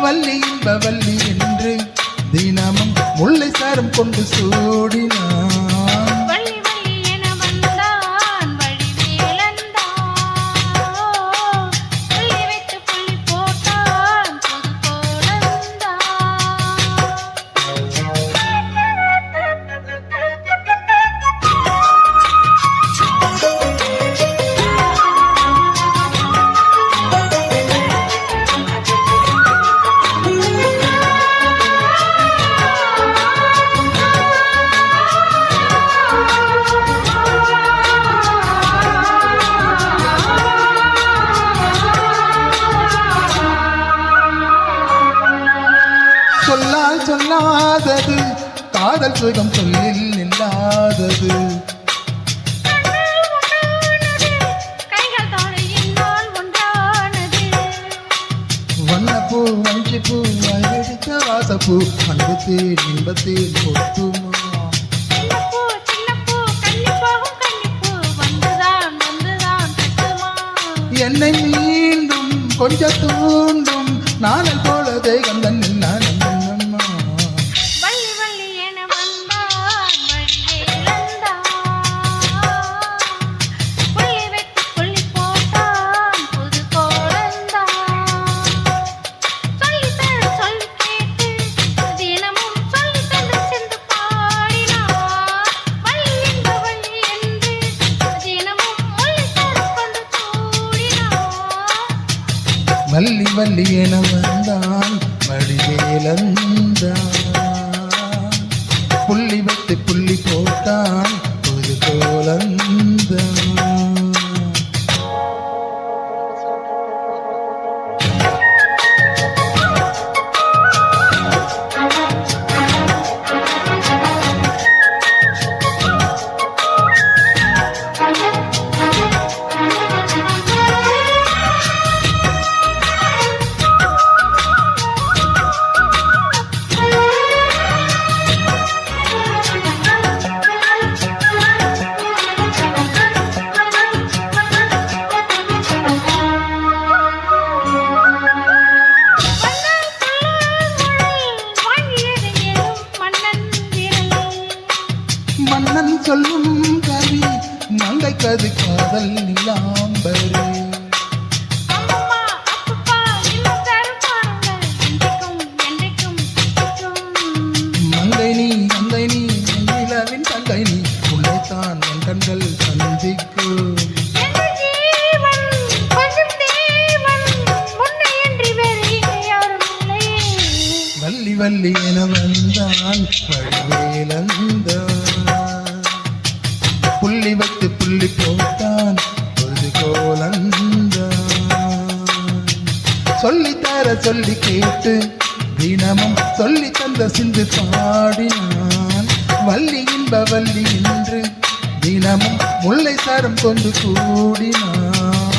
வள்ளி இன்ப வள்ளி என்று தினமும் முல்லை சாரம் கொண்டு சூடினான். சொல்லால் சொல்லாதது காதல் சுகம் சொல்லில் இல்லாதது. வண்ணப்பூ வஞ்சிப்பூ அடித்த வாசப்பூ அன்பத்தேன் இன்பத்தேன் பொத்துமா. என்னை மீண்டும் கொஞ்சம் தூண்டும் நானல் போல தேகந்தன் நான் வள்ளி வள்ளி என வந்தான் வடிவேலந்தான். புள்ளி வைத்து புள்ளி போட்டான் புது கோலந்தான். மன்னன் சொல்லும் கவி மங்கை கது காதல் நிலாம்பரி. மங்கை நீ நிலவின் தங்கை நீ உன்னைத்தான் என் கண்கள் சந்திக்கும். வள்ளி வள்ளி என வந்தான் வடிவேலந்தான். புள்ளி வைத்து புள்ளி போட்டான் பொழுது கோலந்தான். சொல்லித்தர சொல்லி கேட்டு தினமும் சொல்லி தந்த சிந்து பாடினான். வள்ளி இன்ப வள்ளி என்று தினமும் முல்லை சாரம் கொண்டு கூடினான்.